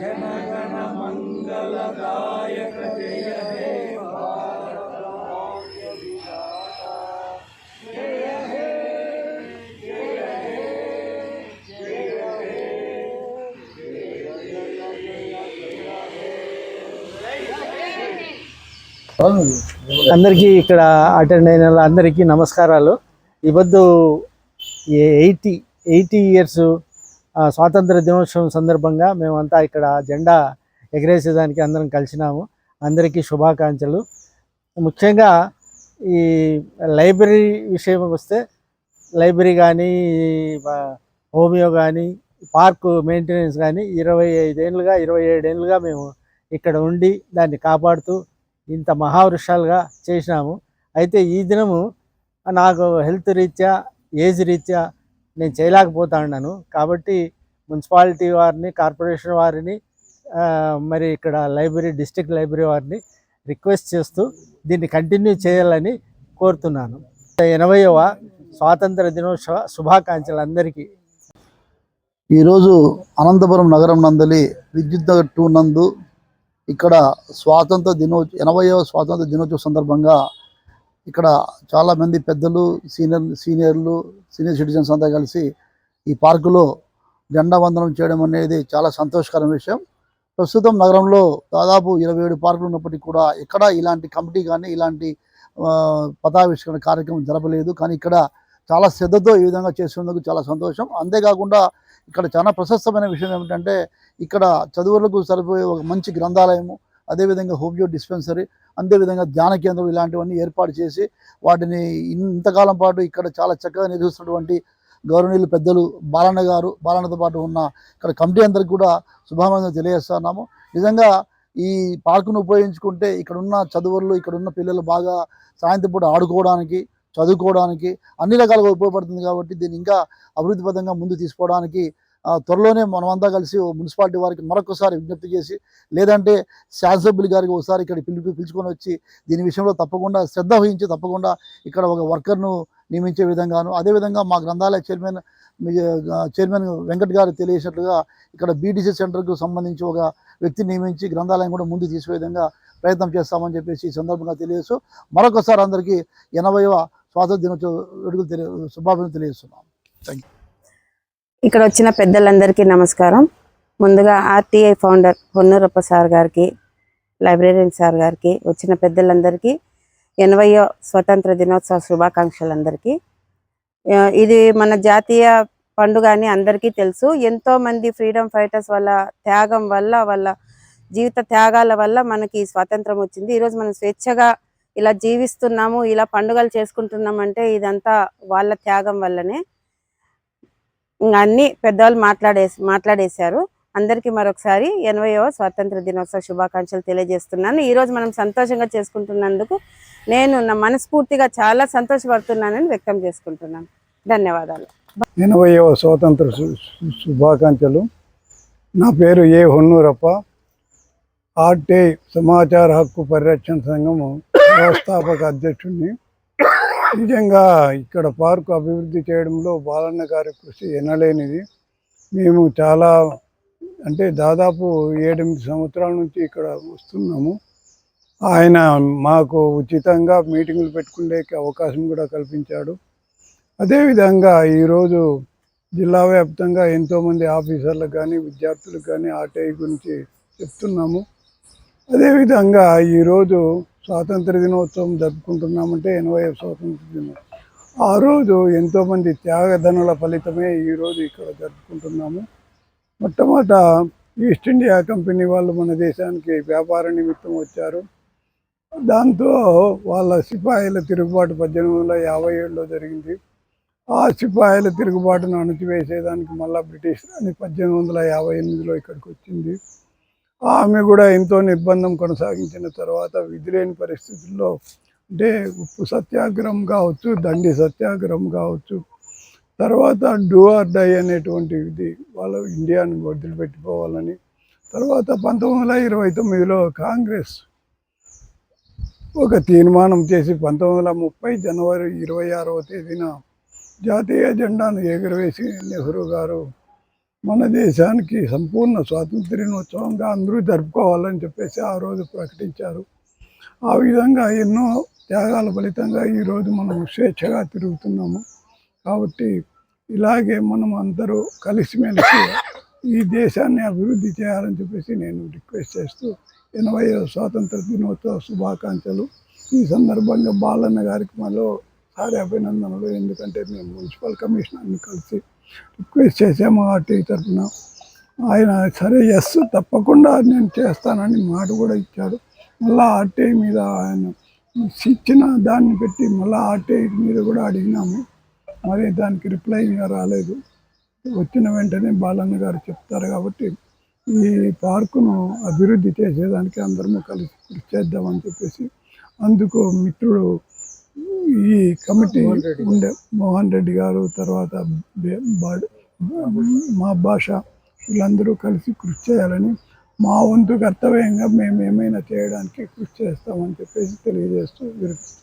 जनगण मंगलदायक जय हे भारत भाग्य विधाता जय हे जय हे जय हे అందరికీ ఇక్కడ అటెండ్ అయిన అందరికీ నమస్కారాలు. ఇవద్దు 80 ఇయర్స్ స్వాతంత్ర దినోత్సవం సందర్భంగా మేమంతా ఇక్కడ జెండా ఎగరేసేదానికి అందరం కలిసినాము. అందరికీ శుభాకాంక్షలు. ముఖ్యంగా ఈ లైబ్రరీ విషయం వస్తే లైబ్రరీ కానీ హోమియో కానీ పార్కు మెయింటెనెన్స్ కానీ 27 ఏళ్ళుగా మేము ఇక్కడ ఉండి దాన్ని కాపాడుతూ ఇంత మహావృక్షాలుగా చేసినాము. అయితే ఈ దినము నాకు హెల్త్ రీత్యా ఏజ్ రీత్యా నేను చేయలేకపోతా ఉన్నాను. కాబట్టి మున్సిపాలిటీ వారిని, కార్పొరేషన్ వారిని, మరి ఇక్కడ డిస్ట్రిక్ట్ లైబ్రరీ వారిని రిక్వెస్ట్ చేస్తూ దీన్ని కంటిన్యూ చేయాలని కోరుతున్నాను. 80వ స్వాతంత్ర దినోత్సవ శుభాకాంక్షలు అందరికీ. ఈరోజు అనంతపురం నగరం నందలి విద్యుత్ నగర్ 2 నందు ఇక్కడ 80వ స్వాతంత్ర దినోత్సవ సందర్భంగా ఇక్కడ చాలామంది పెద్దలు, సీనియర్ సిటిజన్స్ అంతా కలిసి ఈ పార్కులో జెండా వందనం చేయడం అనేది చాలా సంతోషకరమైన విషయం. ప్రస్తుతం నగరంలో దాదాపు 27 పార్కులు ఉన్నప్పటికీ కూడా ఎక్కడ ఇలాంటి కమిటీ కానీ ఇలాంటి పతావిష్కరణ కార్యక్రమం జరపలేదు. కానీ ఇక్కడ చాలా శ్రద్ధతో ఈ విధంగా చేస్తున్నందుకు చాలా సంతోషం. అంతేకాకుండా ఇక్కడ చాలా ప్రశస్తమైన విషయం ఏమిటంటే ఇక్కడ చదువులకు సరిపోయే ఒక మంచి గ్రంథాలయము, అదేవిధంగా హోమియో డిస్పెన్సరీ, అదేవిధంగా ధ్యాన కేంద్రం ఇలాంటివన్నీ ఏర్పాటు చేసి వాటిని ఇంతకాలం పాటు ఇక్కడ చాలా చక్కగా నిర్వహిస్తున్నటువంటి గౌరవనీయులు పెద్దలు బాలన్నతో పాటు ఉన్న ఇక్కడ కమిటీ అందరికి కూడా శుభాకాంక్షలు తెలియజేస్తున్నాము. నిజంగా ఈ పార్కును ఉపయోగించుకుంటే ఇక్కడున్న చదువులు, ఇక్కడున్న పిల్లలు బాగా సాయంత్రం పూట ఆడుకోవడానికి, చదువుకోవడానికి అన్ని రకాలుగా ఉపయోగపడుతుంది. కాబట్టి దీన్ని ఇంకా అభివృద్ధి పదంగా ముందు తీసుకోవడానికి త్వరలోనే మనమంతా కలిసి మున్సిపాలిటీ వారికి మరొకసారి విజ్ఞప్తి చేసి, లేదంటే శాసనసభ్యులు గారికి ఒకసారి ఇక్కడ పిలుచుకొని వచ్చి దీని విషయంలో తప్పకుండా శ్రద్ధ వహించి తప్పకుండా ఇక్కడ ఒక వర్కర్ను నియమించే విధంగాను, అదేవిధంగా మా గ్రంథాలయ చైర్మన్ వెంకట్ గారు తెలియజేసినట్లుగా ఇక్కడ బీటీసీ సెంటర్కు సంబంధించి ఒక వ్యక్తిని నియమించి గ్రంథాలయం కూడా ముందు తీసుకునే విధంగా ప్రయత్నం చేస్తామని చెప్పేసి ఈ సందర్భంగా తెలియజేస్తూ మరొకసారి అందరికీ 80వ స్వాతంత్ర దినోత్సవ వేడుకలు శుభాకాంక్షలు తెలియజేస్తున్నాం. Thank you. ఇక్కడ వచ్చిన పెద్దలందరికీ నమస్కారం. ముందుగా ఆర్టీఐ ఫౌండర్ హొన్నూరప్ప సార్ గారికి, లైబ్రేరియన్ సార్ గారికి, వచ్చిన పెద్దలందరికీ 80వ స్వతంత్ర దినోత్సవ శుభాకాంక్షలు అందరికీ. ఇది మన జాతీయ పండుగ అని అందరికీ తెలుసు. ఎంతోమంది ఫ్రీడమ్ ఫైటర్స్ వాళ్ళ త్యాగం వల్ల, వాళ్ళ జీవిత త్యాగాల వల్ల మనకి స్వాతంత్రం వచ్చింది. ఈరోజు మనం స్వేచ్ఛగా ఇలా జీవిస్తున్నాము, ఇలా పండుగలు చేసుకుంటున్నామంటే ఇదంతా వాళ్ళ త్యాగం వల్లనే. ఇంకా అన్ని పెద్దవాళ్ళు మాట్లాడేశారు. అందరికీ మరొకసారి 80వ స్వాతంత్ర దినోత్సవ శుభాకాంక్షలు తెలియజేస్తున్నాను. ఈరోజు మనం సంతోషంగా చేసుకుంటున్నందుకు నేను నా మనస్ఫూర్తిగా చాలా సంతోషపడుతున్నానని వ్యక్తం చేసుకుంటున్నాను. ధన్యవాదాలు. 80వ స్వాతంత్ర శుభాకాంక్షలు. నా పేరు ఏ హొన్నూరప్ప, ఆర్టీఐ సమాచార హక్కు పరిరక్షణ సంఘము వ్యవస్థాపక అధ్యక్షుడిని. నిజంగా ఇక్కడ పార్కు అభివృద్ధి చేయడంలో బాలన్న గారి కృషి ఎనలేనిది. మేము చాలా దాదాపు 7-8 సంవత్సరాల నుంచి ఇక్కడ వస్తున్నాము. ఆయన మాకు ఉచితంగా మీటింగులు పెట్టుకునే అవకాశం కూడా కల్పించాడు. అదేవిధంగా ఈరోజు జిల్లా వ్యాప్తంగా ఎంతోమంది ఆఫీసర్లకు కానీ విద్యార్థులకు కానీ ఆర్టీఐ గురించి చెప్తున్నాము. అదేవిధంగా ఈరోజు స్వాతంత్ర దినోత్సవం జరుపుకుంటున్నామంటే 80వ స్వాతంత్ర దినోత్సవం. ఆ రోజు ఎంతోమంది త్యాగధనుల ఫలితమే ఈరోజు ఇక్కడ జరుపుకుంటున్నాము. మొట్టమొదట ఈస్ట్ ఇండియా కంపెనీ వాళ్ళు మన దేశానికి వ్యాపార నిమిత్తం వచ్చారు. దాంతో వాళ్ళ సిపాయిల తిరుగుబాటు 1857లో జరిగింది. ఆ సిపాయిల తిరుగుబాటును అణచివేసేదానికి మళ్ళీ బ్రిటిష్ రాణి 1858లో ఇక్కడికి వచ్చింది. ఆమె కూడా ఎంతో నిర్బంధం కొనసాగించిన తర్వాత విధిలేని పరిస్థితుల్లో, అంటే ఉప్పు సత్యాగ్రహం కావచ్చు, దండి సత్యాగ్రహం కావచ్చు, తర్వాత డూ ఆర్ డై అనేటువంటి ఇది వాళ్ళు ఇండియాను వదిలిపెట్టిపోవాలని, తర్వాత 1929లో కాంగ్రెస్ ఒక తీర్మానం చేసి 1930 జనవరి 26వ తేదీన జాతీయ జెండాను ఎగురవేసి నెహ్రూ గారు మన దేశానికి సంపూర్ణ స్వాతంత్ర దినోత్సవంగా అందరూ జరుపుకోవాలని చెప్పేసి ఆ రోజు ప్రకటించారు. ఆ విధంగా ఎన్నో త్యాగాల ఫలితంగా ఈరోజు మనం స్వేచ్ఛగా తిరుగుతున్నాము. కాబట్టి ఇలాగే మనం అందరూ కలిసిమెలిసి ఈ దేశాన్ని అభివృద్ధి చేయాలని చెప్పేసి నేను రిక్వెస్ట్ చేస్తూ 80వ స్వాతంత్ర దినోత్సవ శుభాకాంక్షలు. ఈ సందర్భంగా బాలన్న గారికి మరోసారి అభినందనలు. ఎందుకంటే మేము మున్సిపల్ కమిషనర్ని కలిసి రిక్వెస్ట్ చేసాము ఆర్టీ తరఫున. ఆయన సరే ఎస్ తప్పకుండా నేను చేస్తానని మాట కూడా ఇచ్చాడు. మళ్ళీ ఆర్టీ మీద ఆయన ఇచ్చిన దాన్ని పెట్టి మళ్ళీ ఆర్టీ మీద కూడా అడిగినాము. మరి దానికి రిప్లై ఇంకా రాలేదు. వచ్చిన వెంటనే బాలన్న గారు చెప్తారు. కాబట్టి ఈ పార్కును అభివృద్ధి చేసేదానికి అందరము కలిసి కృషి చేద్దామని చెప్పేసి, అందుకు మిత్రుడు ఈ కమిటీ ఉండే మోహన్ రెడ్డి గారు, తర్వాత మా భాష, వీళ్ళందరూ కలిసి కృషి చేయాలని, మా వంతు కర్తవ్యంగా మేము ఏమైనా చేయడానికి కృషి చేస్తామని చెప్పేసి తెలియజేస్తూ వినిపిస్తాం.